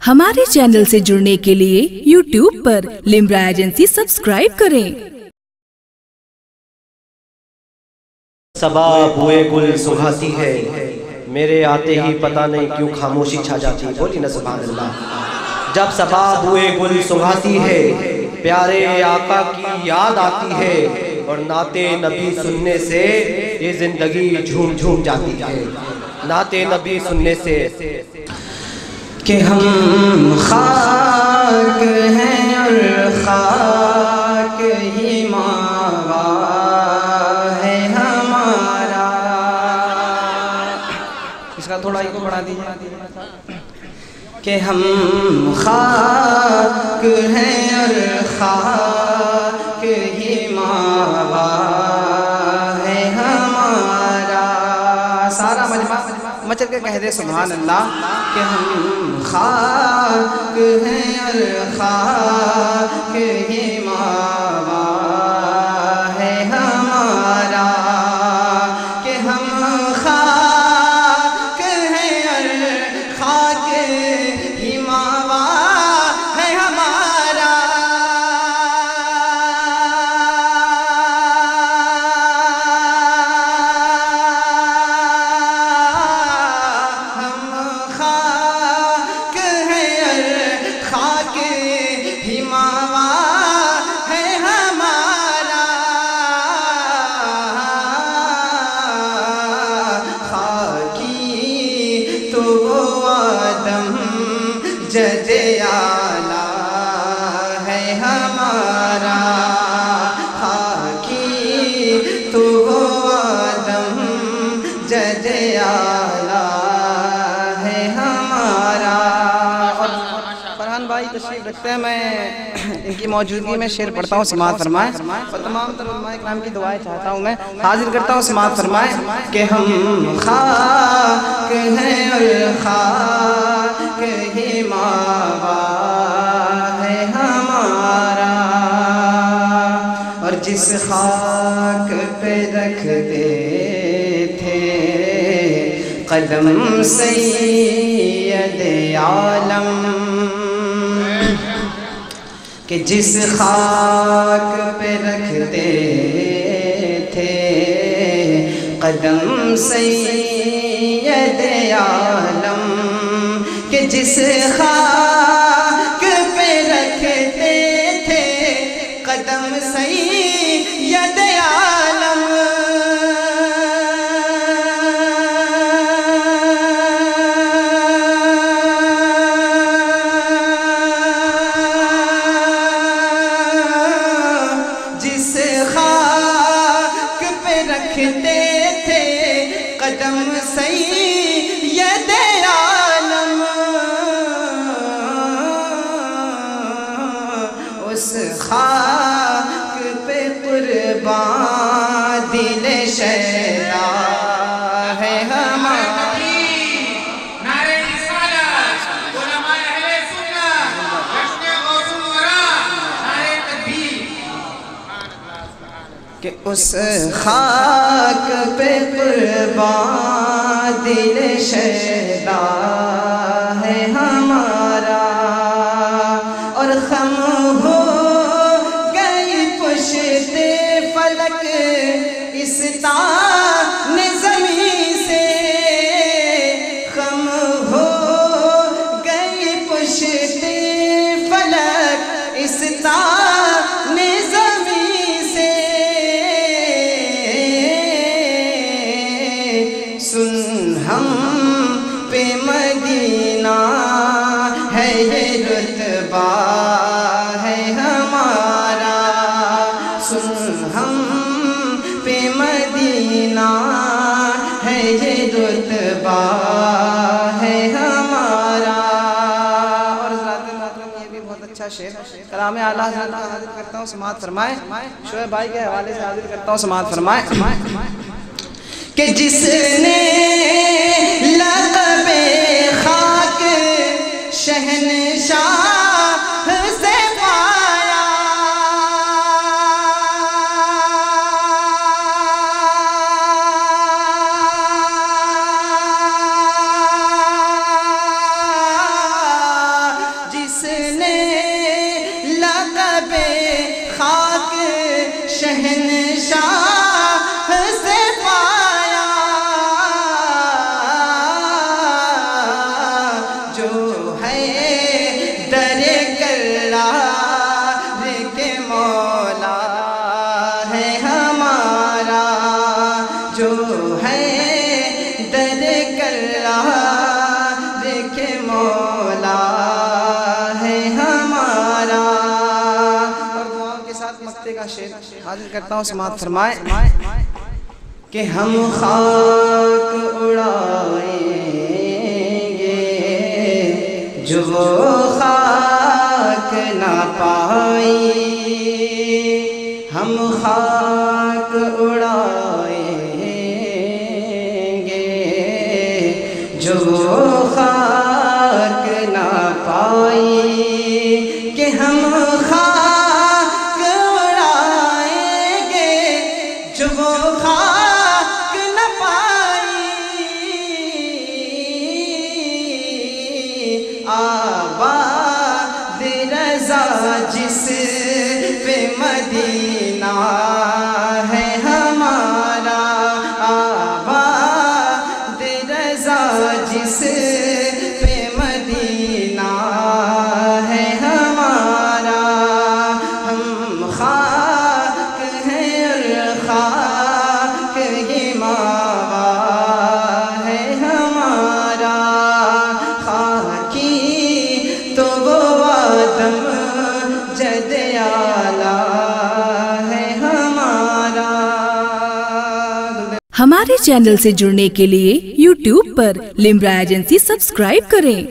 ہمارے چینل سے جڑنے کے لیے YouTube پر لمرا ایجنسی سبسکرائب کریں۔ صبا بوئے گل سنگھاتی ہے، میرے آتے ہی پتہ نہیں کیوں خاموشی چھا جاتی ہے۔ بولی نا سبحان اللہ۔ جب صبا بوئے گل سنگھاتی ہے، پیارے آقا کی یاد آتی ہے، اور نعت نبی سننے سے یہ زندگی جھوم جھوم جاتی ہے۔ نعت نبی سننے سے کہ ہم خاک ہیں اور خاک ہی ماوا ہے ہمارا۔ اس کا تھوڑا ہی کو بڑھا دیجیے۔ کہ ہم خاک ہیں اور خاک ہی ماوا ہے ہمارا۔ سارا مجمع مچل کے کہہ دے سبحان اللہ۔ کہ ہم خاک ہیں اور خاک ہی ماوا ہے ہمارا۔ کہ ہم خاک ہیں اور خاک ہی ماوا ہے ہمارا۔ جد اعلیٰ ہے ہمارا۔ خاکی تو آدم جد اعلیٰ ہے ہمارا۔ اور فرحان بھائی تشریف رکھتے ہیں، میں ان کی موجودگی میں شعر پڑھتا ہوں، سماعت فرمائیں۔ اور تمام تر علماء اکرام کی دعائیں چاہتا ہوں، میں حاضر کرتا ہوں، سماعت فرمائیں۔ کہ ہم خاک ہیں اور خاک ہی ماوا ہے ہمارا۔ اور جس خاک پہ رکھتے تھے قدم سید عالم، کہ جس خاک پہ رکھتے تھے قدم سید عالم، کہ جس خاک پہ رکھتے تھے قدم سید عالم، جس خاک پہ رکھتے تھے قدم سید عالم، اس خاک پہ قربان دل شیدا ہے ہمارا۔ کہ اس خاک پہ قربان دل شیدا ہے ہمارا۔ اور خم ہو گئی پشت فلک اس تان زمین سے، خم ہو گئی پشت فلک اس تان زمین سے، سن ہم پہ مدینہ ہے یہ رتبہ ہے ہمارا۔ سن ہم پہ مدینہ ہے یہ رتبہ ہے ہمارا۔ اور حضرات یہ بھی بہت اچھا شعر کلام اعلیٰ حضرت کا حاضر کرتا ہوں، سماعت فرمائیں۔ شعیب بھائی کے حوالے سے حاضر کرتا ہوں، سماعت فرمائیں۔ کہ جس نے لقب خاک شہنشاہ سے پایا، ہے در کرار کے مولا ہے ہمارا، جو ہے در کرار کے مولا ہے ہمارا۔ اور دعاؤں کے ساتھ مقطع کا شعر حاضر کرتا ہوں، سماعت فرمائیں کہ ہم خاک اڑائیں گے جو وہ خاک نہ پائی، ہم خاک اڑائیں گے جو وہ خاک نہ پائی، کہ ہم خاک اڑائیں گے جو وہ خاک نہ پائی، آباد رضا جس پہ مدینہ ہے ہمارا، آباد رضا جس پہ مدینہ ہے ہمارا، ہم خاک ہیں اور خاک ہی ماوا ہے ہمارا، خاکی تو وہ آدم جد اعلیٰ ہے ہمارا۔ ہمارے چینل سے جڑنے کے لیے YouTube پر لمرا ایجنسی سبسکرائب کریں۔